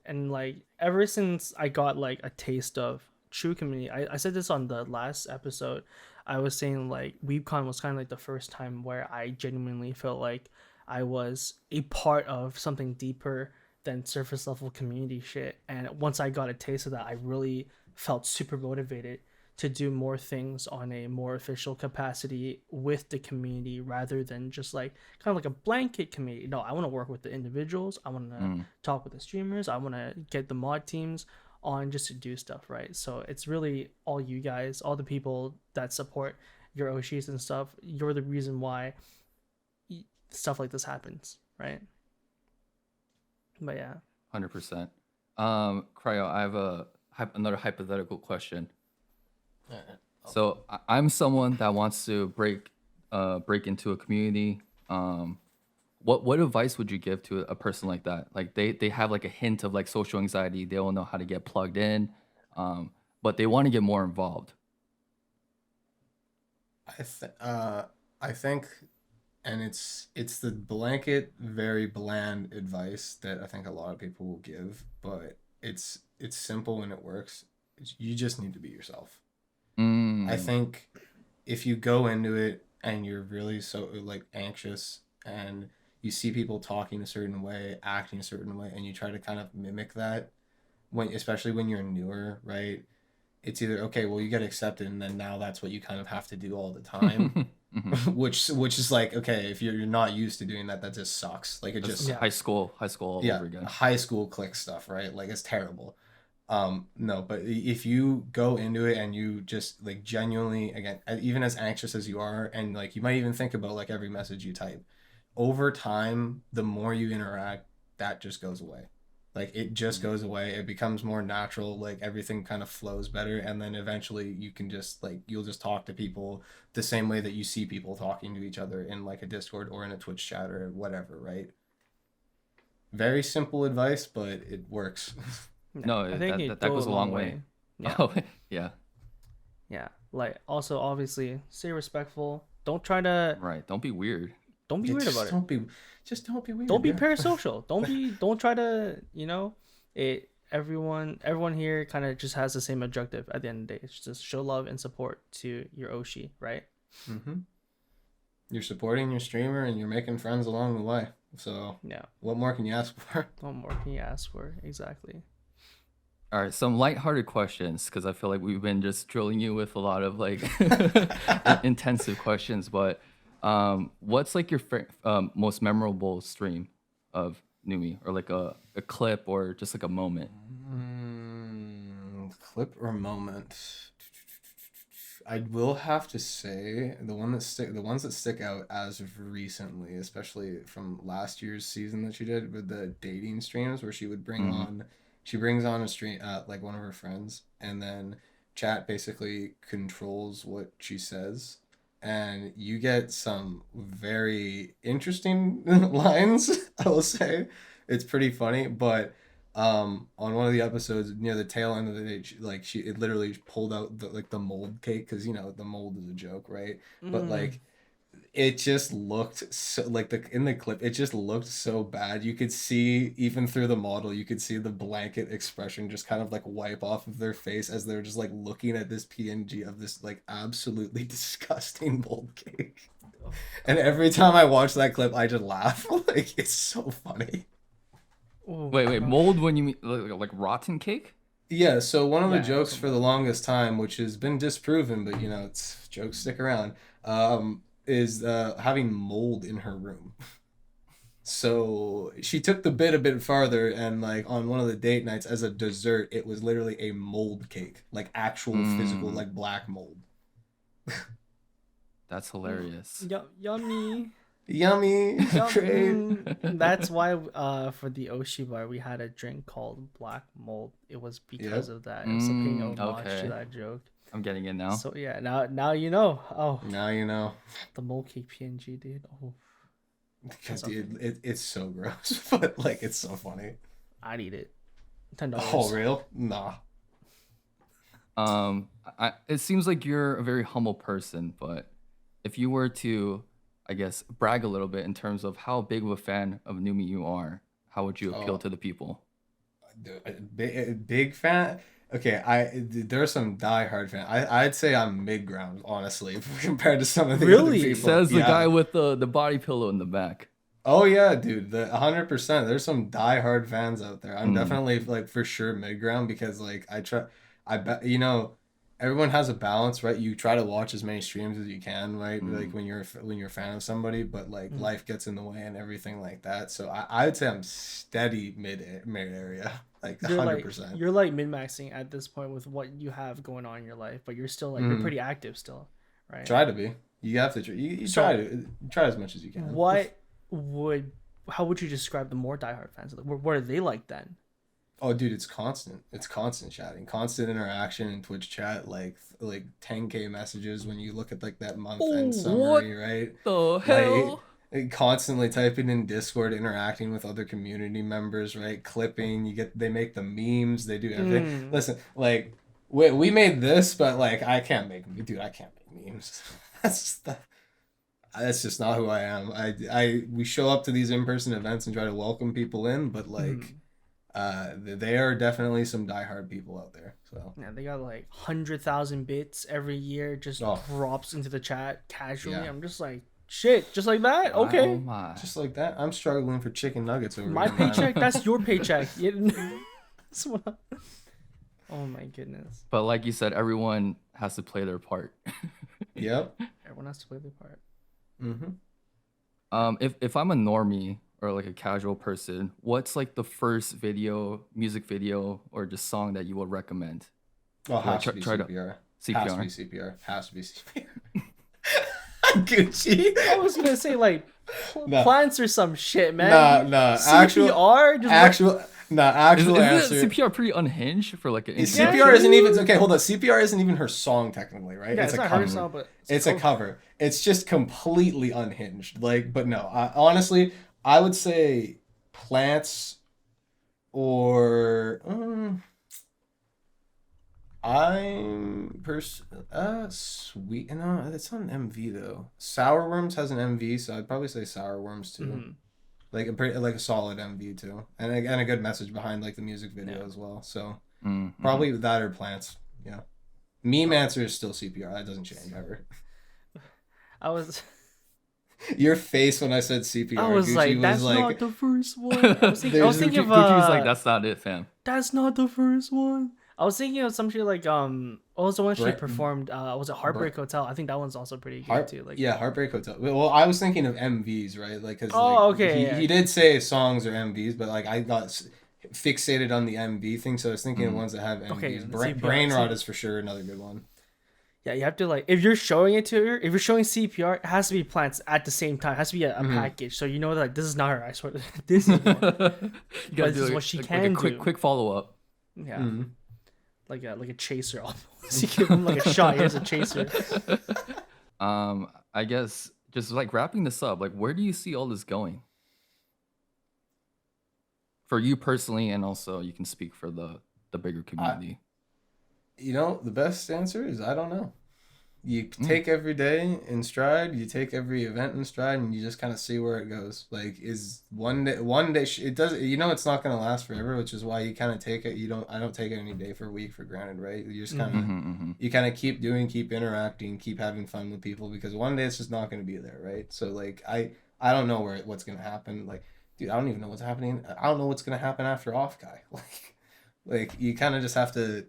And like ever since I got like a taste of true community, I said this on the last episode. I was saying like weebcon was kind of like the first time where I genuinely felt like I was a part of something deeper than surface level community shit. And once I got a taste of that, I really felt super motivated to do more things on a more official capacity with the community, rather than just like kind of like a blanket community. No, I want to work with the individuals. I want to talk with the streamers. I want to get the mod teams on just to do stuff, right? So it's really all you guys, all the people that support your Oshis and stuff. You're the reason why stuff like this happens, right? But yeah, 100%. Cryo, I have another hypothetical question. So I'm someone that wants to break into a community. What advice would you give to a person like that? Like they have like a hint of like social anxiety. They don't know how to get plugged in, but they want to get more involved. I think, and it's the blanket, very bland advice that I think a lot of people will give, but it's simple and it works. You just need to be yourself. I think if you go into it and you're really so like anxious and you see people talking a certain way, acting a certain way, and you try to kind of mimic that, especially when you're newer, right? It's either okay, well, you get accepted, and then now that's what you kind of have to do all the time. which is like, okay, if you're not used to doing that just sucks. Like high school all over again. High school clique stuff, right? Like it's terrible. No, but if you go into it and you just like genuinely, again, even as anxious as you are, and like you might even think about like every message you type, over time, the more you interact, that just goes away. Like it just goes away. It becomes more natural. Like everything kind of flows better. And then eventually you can just like, you'll just talk to people the same way that you see people talking to each other in like a Discord or in a Twitch chat or whatever, right? Very simple advice, but it works. No, I think that goes a long way. Yeah. Oh, yeah. Yeah. Like also obviously stay respectful. Don't try to don't be weird. Don't be weird about it. Don't be weird. Don't be parasocial. Don't try to, everyone here kind of just has the same objective at the end of the day. It's just show love and support to your Oshi, right? You're supporting your streamer and you're making friends along the way. So Yeah. what more can you ask for? What more can you ask for? Exactly. All right, some lighthearted questions because I feel like we've been just drilling you with a lot of like intensive questions. But what's like your most memorable stream of Numi, or like a clip, or just like a moment? Clip or moment? I will have to say the ones that stick out as of recently, especially from last year's season that she did with the dating streams, where she brings on a stream, like one of her friends, and then chat basically controls what she says, and you get some very interesting lines. I will say, it's pretty funny, but on one of the episodes near the tail end of the day, it literally pulled out the mold cake, because the mold is a joke, right? But like it just looked so, like, in the clip it just looked so bad. You could see, even through the model, you could see the blanket expression just kind of like wipe off of their face as they're just like looking at this PNG of this like absolutely disgusting mold cake. And every time I watch that clip I just laugh. Like, it's so funny. Oh, Wait, mold? When you mean like rotten cake? Yeah, so one of the Yeah, jokes some for the longest time, which has been disproven, but it's jokes stick around, is having mold in her room. So she took the bit a bit farther, and like on one of the date nights as a dessert, it was literally a mold cake, like actual physical, like black mold. That's hilarious. Yummy. Yummy, great. That's why for the Oshi bar we had a drink called Black Mold. It was because of that. It was a paying homage to Okay. that joke. I'm getting it now. So yeah, now you know. Oh, Now you know. the mold cake PNG, dude. Oh, God, dude, it's so gross, but like it's so funny. I'd eat it. $10. Oh, real? Nah. It seems like you're a very humble person, but if you were to, I guess, brag a little bit in terms of how big of a fan of Numi you are, how would you appeal to the people? Big fan. Okay, there's some diehard fan. I'd say I'm mid ground, honestly, compared to some of the other Really? people. Says the Yeah. guy with the body pillow in the back. Oh yeah, dude, 100%. There's some diehard fans out there. I'm definitely like for sure mid ground, because like I bet everyone has a balance, right? You try to watch as many streams as you can, right? Like when you're a fan of somebody, but like life gets in the way and everything like that. So I would say I'm steady mid area, like 100%. You're like min maxing at this point with what you have going on in your life, but you're still like you're pretty active still, right? Try to be. You have to try. You try as much as you can. How would you describe the more diehard fans? What are they like then? Oh, dude, it's constant. It's constant chatting, constant interaction in Twitch chat, like 10K messages when you look at like that month end summary, right? The hell? Like, constantly typing in Discord, interacting with other community members, right? Clipping, they make the memes, they do everything. Listen, like we made this, but like I can't make memes. That's just not who I am. We show up to these in-person events and try to welcome people in, but like they are definitely some diehard people out there. So yeah, they got like 100,000 bits every year, just drops into the chat casually. Yeah. I'm just like, shit, just like that? Okay. Oh my. Just like that. I'm struggling for chicken nuggets over my paycheck. That's your paycheck. Oh my goodness. But like you said, everyone has to play their part. Yep. Everyone has to play their part. If I'm a normie or like a casual person, what's like the first music video, or just song that you would recommend? Oh, has to be CPR. CPR. Has to be CPR. Has to be CPR. Gucci. I was gonna say like plants or some shit, man. Nah. CPR. Actual answer. Isn't CPR pretty unhinged for like an CPR isn't even okay. Hold on. CPR isn't even her song technically, right? Yeah, it's not cover. her song, but it's a cover. It's just completely unhinged. Like, but no. Honestly, I would say plants or sweet. No, it's not an MV though. Sour Worms has an MV, so I'd probably say Sour Worms too. Like a solid MV too, and a good message behind like the music video as well. So probably that or plants. Yeah, meme answer is still CPR. That doesn't change ever. I was Your face when I said CPR, I was Gucci like, was that's like, not the first one. I was There's- thinking of Gucci was like, that's not it, fam. that's not the first one. I was thinking of some shit like what was the one she Bra- performed? Was it Heartbreak Hotel? I think that one's also pretty good too. Like, yeah, Heartbreak Hotel. Well, I was thinking of MVs, right? Like, cause like oh, okay, yeah. he did say songs or MVs, but like I got fixated on the MV thing, so I was thinking of ones that have MVs. Okay, Brain CPR. Rot is for sure another good one. Yeah, you have to like if you're showing it to her, if you're showing CPR, it has to be plants at the same time. It has to be a package, so you know that like, this is not her. I swear, this is one. You But gotta this do is like, what she like can a do. quick follow up. Yeah, like a chaser almost. You give him like a shot. Here's a chaser. I guess just like wrapping this up, like where do you see all this going? For you personally, and also you can speak for the bigger community. You know, the best answer is I don't know. You take every day in stride, you take every event in stride, and you just kind of see where it goes. Like, is one day it does, you know, it's not going to last forever, which is why you kind of take it. I don't take it any day for week for granted, right? You just kind of, you kind of keep doing, keep interacting, keep having fun with people, because one day it's just not going to be there, right? So like, I don't know what's going to happen. Like, dude, I don't even know what's happening. I don't know what's going to happen after offkai. Like you kind of just have to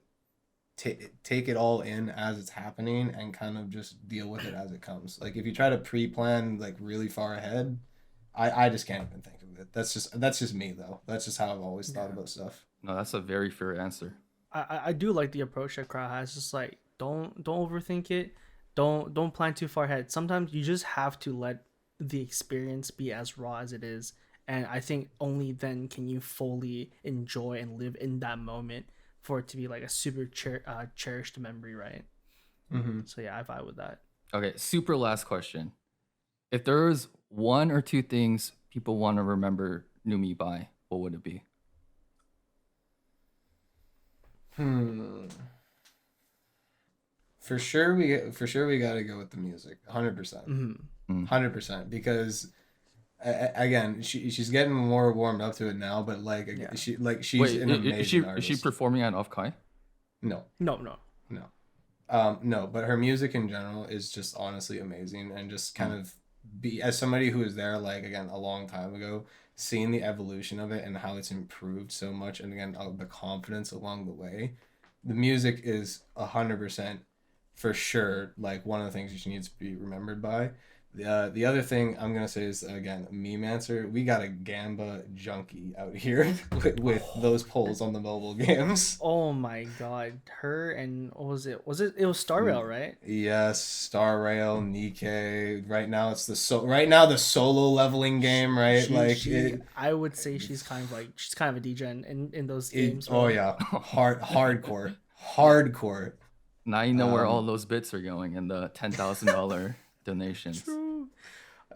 take it all in as it's happening and kind of just deal with it as it comes. Like if you try to pre-plan like really far ahead, I just can't even think of it. That's just me though. That's just how I've always thought about stuff. No, that's a very fair answer. I do like the approach that Crowd has. Just like don't overthink it. Don't plan too far ahead. Sometimes you just have to let the experience be as raw as it is. And I think only then can you fully enjoy and live in that moment for it to be like a super cherished memory, right? So yeah, I vibe with that. Okay, super last question. If there was one or two things people want to remember Numi by, what would it be? For sure we got to go with the music, 100%. 100%, because again, she's getting more warmed up to it now, but like she's Wait, an amazing is artist. she performing at offkai? No. No, but her music in general is just honestly amazing, and just kind of as somebody who was there, like again a long time ago, seeing the evolution of it and how it's improved so much, and again the confidence along the way, the music is 100% for sure like one of the things she needs to be remembered by. The other thing I'm gonna say is again meme answer. We got a Gamba junkie out here with those polls on the mobile games. Oh my god, her and what was it? It was Star Rail, right? Yes, Star Rail, Nikkei. Right now it's the solo leveling game, right? I would say she's kind of a DJ in those games. Oh yeah, hardcore. Now you know where all those bits are going and the $10,000 donations. True.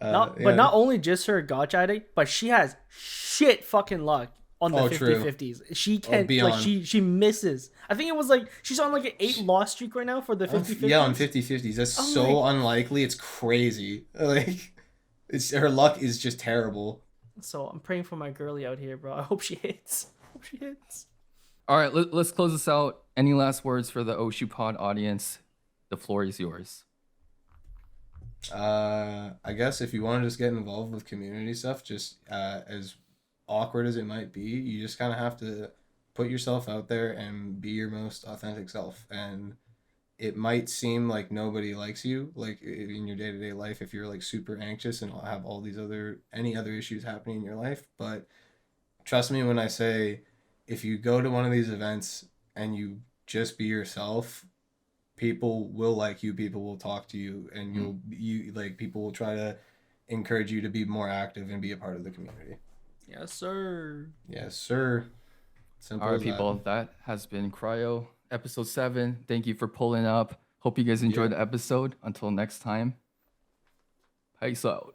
But not only just her gotcha addict, but she has shit fucking luck on the 50-50s. She can't she misses. I think it was like she's on like an 8-loss streak right now for the 50-50s. Yeah, on 50-50s. That's so unlikely. It's crazy. Like her luck is just terrible. So I'm praying for my girly out here, bro. I hope she hits. All right, let's close this out. Any last words for the OshiPod audience? The floor is yours. I guess if you want to just get involved with community stuff, just as awkward as it might be, you just kind of have to put yourself out there and be your most authentic self. And it might seem like nobody likes you, like in your day-to-day life, if you're like super anxious and have all these any other issues happening in your life. But trust me when I say, if you go to one of these events and you just be yourself, people will like you, people will talk to you, and people will try to encourage you to be more active and be a part of the community. Yes, sir. Simple. All right, people, that has been Cryo episode 7. Thank you for pulling up. Hope you guys enjoyed the episode. Until next time, peace out.